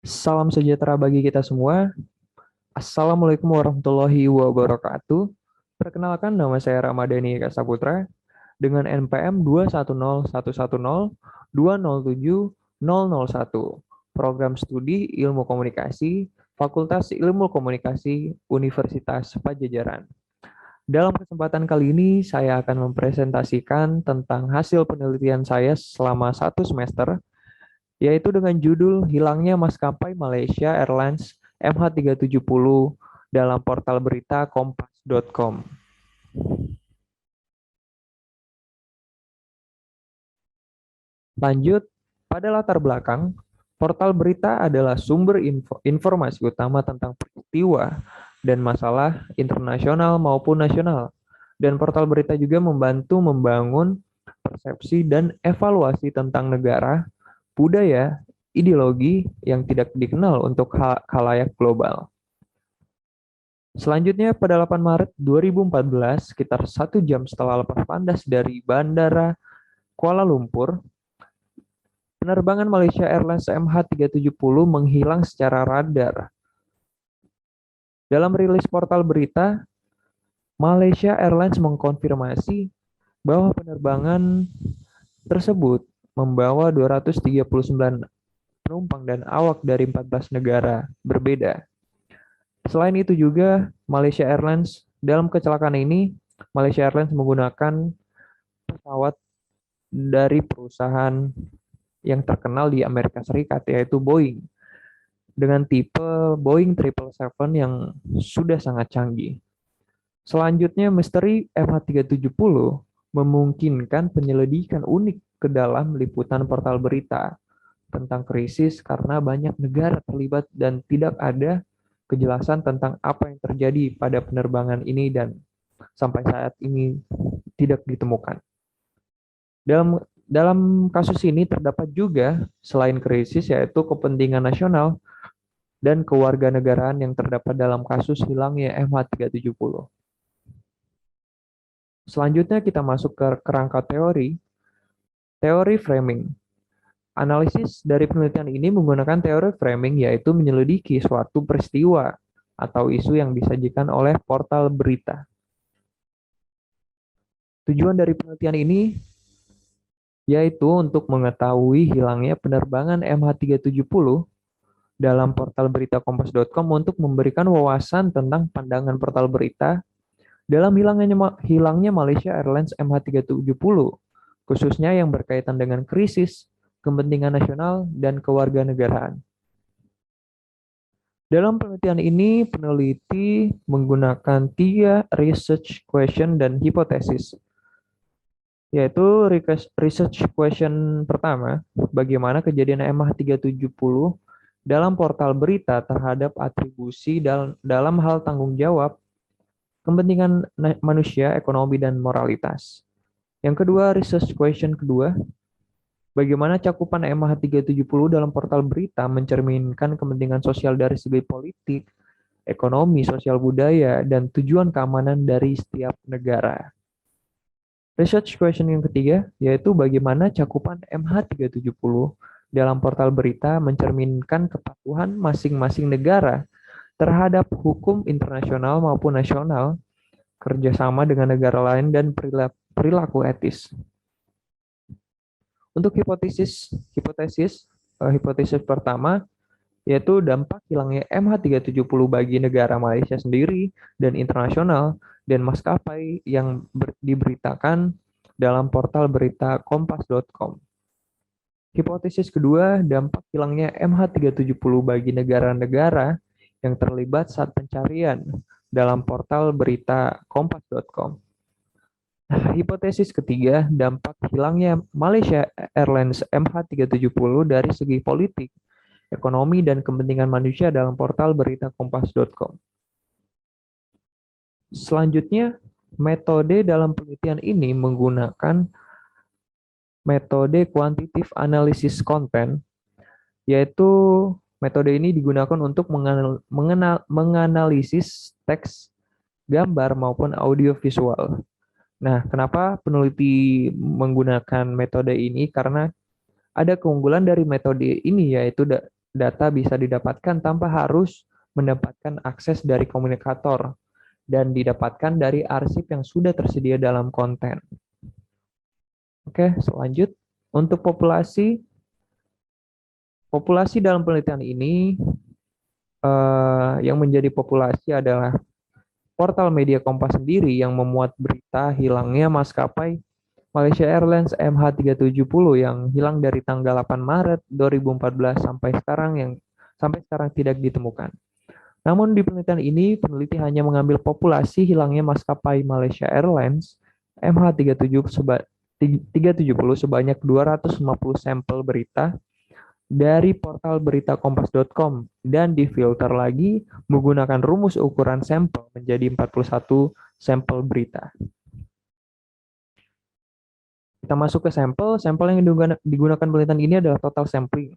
Salam sejahtera bagi kita semua. Assalamualaikum warahmatullahi wabarakatuh. Perkenalkan, nama saya Ramadhani Eka Saputra dengan NPM 2101102070001. Program Studi Ilmu Komunikasi, Fakultas Ilmu Komunikasi, Universitas Pajajaran. Dalam kesempatan kali ini, saya akan mempresentasikan tentang hasil penelitian saya selama 1 semester, yaitu dengan judul Hilangnya Maskapai Malaysia Airlines MH370 dalam portal berita kompas.com. Lanjut, pada latar belakang, portal berita adalah sumber informasi utama tentang peristiwa dan masalah internasional maupun nasional. Dan portal berita juga membantu membangun persepsi dan evaluasi tentang negara, budaya, ideologi yang tidak dikenal untuk khalayak global. Selanjutnya, pada 8 Maret 2014, sekitar 1 jam setelah lepas landas dari Bandara Kuala Lumpur, penerbangan Malaysia Airlines MH370 menghilang secara radar. Dalam rilis portal berita, Malaysia Airlines mengkonfirmasi bahwa penerbangan tersebut membawa 239 penumpang dan awak dari 14 negara berbeda. Selain itu juga, dalam kecelakaan ini, Malaysia Airlines menggunakan pesawat dari perusahaan yang terkenal di Amerika Serikat, yaitu Boeing, dengan tipe Boeing 777 yang sudah sangat canggih. Selanjutnya, misteri MH370 memungkinkan penyelidikan unik ke dalam liputan portal berita tentang krisis karena banyak negara terlibat dan tidak ada kejelasan tentang apa yang terjadi pada penerbangan ini dan sampai saat ini tidak ditemukan. Dalam kasus ini terdapat juga selain krisis yaitu kepentingan nasional dan kewarganegaraan yang terdapat dalam kasus hilangnya MH370. Selanjutnya kita masuk ke kerangka teori framing. Analisis dari penelitian ini menggunakan teori framing, yaitu menyelidiki suatu peristiwa atau isu yang disajikan oleh portal berita. Tujuan dari penelitian ini yaitu untuk mengetahui hilangnya penerbangan MH370 dalam portal berita kompas.com untuk memberikan wawasan tentang pandangan portal berita dalam hilangnya Malaysia Airlines MH370, khususnya yang berkaitan dengan krisis, kepentingan nasional, dan kewarganegaraan. Dalam penelitian ini, peneliti menggunakan 3 research question dan hipotesis, yaitu research question pertama, bagaimana kejadian MH370 dalam portal berita terhadap atribusi dalam hal tanggung jawab, kepentingan manusia, ekonomi, dan moralitas. Yang kedua, research question kedua, bagaimana cakupan MH370 dalam portal berita mencerminkan kepentingan sosial dari segi politik, ekonomi, sosial budaya, dan tujuan keamanan dari setiap negara. Research question yang ketiga, yaitu bagaimana cakupan MH370 dalam portal berita mencerminkan kepatuhan masing-masing negara terhadap hukum internasional maupun nasional, kerjasama dengan negara lain, dan perilaku etis. Untuk hipotesis pertama, yaitu dampak hilangnya MH370 bagi negara Malaysia sendiri dan internasional dan maskapai yang diberitakan dalam portal berita kompas.com. Hipotesis kedua, dampak hilangnya MH370 bagi negara-negara yang terlibat saat pencarian dalam portal berita kompas.com. Hipotesis ketiga, dampak hilangnya Malaysia Airlines MH370 dari segi politik, ekonomi, dan kepentingan manusia dalam portal berita kompas.com. Selanjutnya, metode dalam penelitian ini menggunakan metode quantitative analysis content, yaitu metode ini digunakan untuk menganalisis teks, gambar, maupun audio visual. Nah, kenapa peneliti menggunakan metode ini? Karena ada keunggulan dari metode ini, yaitu data bisa didapatkan tanpa harus mendapatkan akses dari komunikator dan didapatkan dari arsip yang sudah tersedia dalam konten. Oke, selanjut untuk populasi dalam penelitian ini yang menjadi populasi adalah portal media Kompas sendiri yang memuat berita hilangnya maskapai Malaysia Airlines MH370 yang hilang dari tanggal 8 Maret 2014 sampai sekarang tidak ditemukan. Namun di penelitian ini, peneliti hanya mengambil populasi hilangnya maskapai Malaysia Airlines MH370 sebanyak 250 sampel berita dari portal berita kompas.com dan difilter lagi menggunakan rumus ukuran sampel menjadi 41 sampel berita. Kita masuk ke sampel. Sampel yang digunakan penelitian ini adalah total sampling.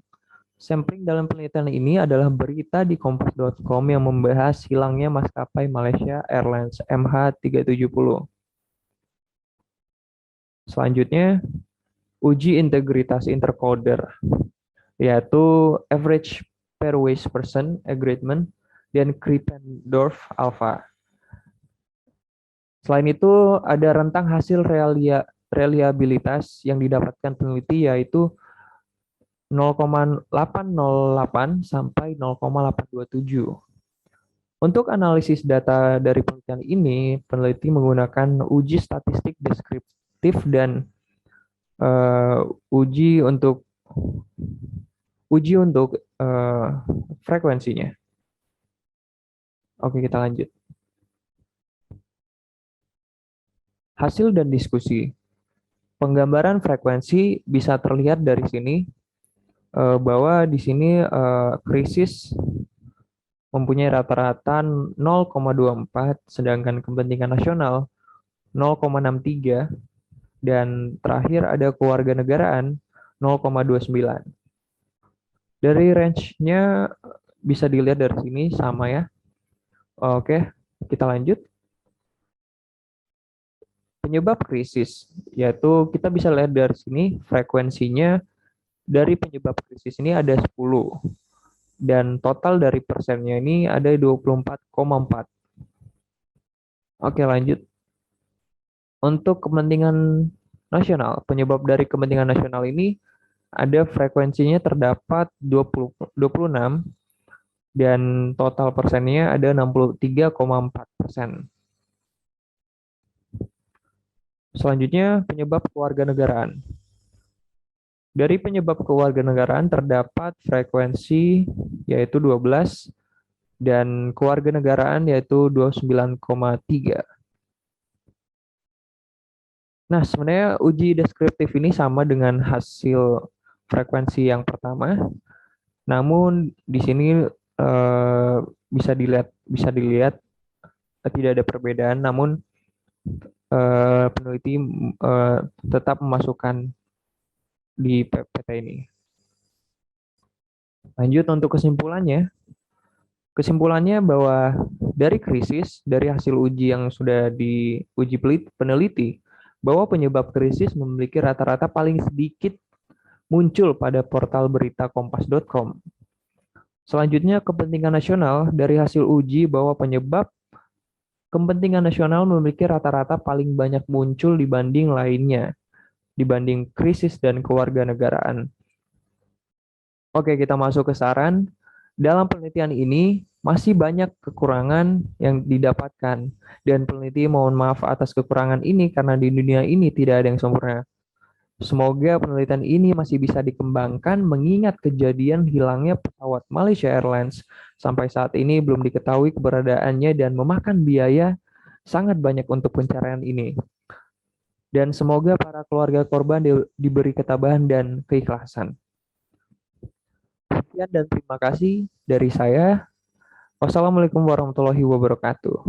Sampling dalam penelitian ini adalah berita di kompas.com yang membahas hilangnya maskapai Malaysia Airlines MH370. Selanjutnya, uji integritas intercoder, yaitu Average Pairwise Person Agreement dan Krippendorff Alpha. Selain itu, ada rentang hasil reliabilitas yang didapatkan peneliti yaitu 0,808 sampai 0,827. Untuk analisis data dari penelitian ini, peneliti menggunakan uji statistik deskriptif dan uji untuk frekuensinya. Oke, kita lanjut. Hasil dan diskusi. Penggambaran frekuensi bisa terlihat dari sini bahwa di sini krisis mempunyai rata-rata 0,24, sedangkan kepentingan nasional 0,63, dan terakhir ada kewarganegaraan 0,29. Dari range-nya bisa dilihat dari sini sama ya. Oke, kita lanjut. Penyebab krisis, yaitu kita bisa lihat dari sini frekuensinya dari penyebab krisis ini ada 10. Dan total dari persennya ini ada 24,4. Oke, lanjut. Untuk kepentingan nasional, penyebab dari kepentingan nasional ini ada frekuensinya terdapat 26 dan total persennya ada 63,4%. Selanjutnya, penyebab kewarganegaraan. Dari penyebab kewarganegaraan terdapat frekuensi yaitu 12 dan kewarganegaraan yaitu 29,3. Nah, sebenarnya uji deskriptif ini sama dengan hasil frekuensi yang pertama. Namun di sini bisa dilihat tidak ada perbedaan, namun peneliti tetap memasukkan di PPT ini. Lanjut untuk kesimpulannya. Kesimpulannya bahwa dari krisis, dari hasil uji yang sudah diuji peneliti, bahwa penyebab krisis memiliki rata-rata paling sedikit muncul pada portal berita kompas.com. Selanjutnya, kepentingan nasional dari hasil uji bahwa penyebab kepentingan nasional memiliki rata-rata paling banyak muncul dibanding lainnya, dibanding krisis dan kewarganegaraan. Oke, kita masuk ke saran. Dalam penelitian ini, masih banyak kekurangan yang didapatkan, dan peneliti mohon maaf atas kekurangan ini karena di dunia ini tidak ada yang sempurna. Semoga penelitian ini masih bisa dikembangkan mengingat kejadian hilangnya pesawat Malaysia Airlines sampai saat ini belum diketahui keberadaannya dan memakan biaya sangat banyak untuk pencarian ini. Dan semoga para keluarga korban diberi ketabahan dan keikhlasan. Sekian dan terima kasih dari saya. Wassalamualaikum warahmatullahi wabarakatuh.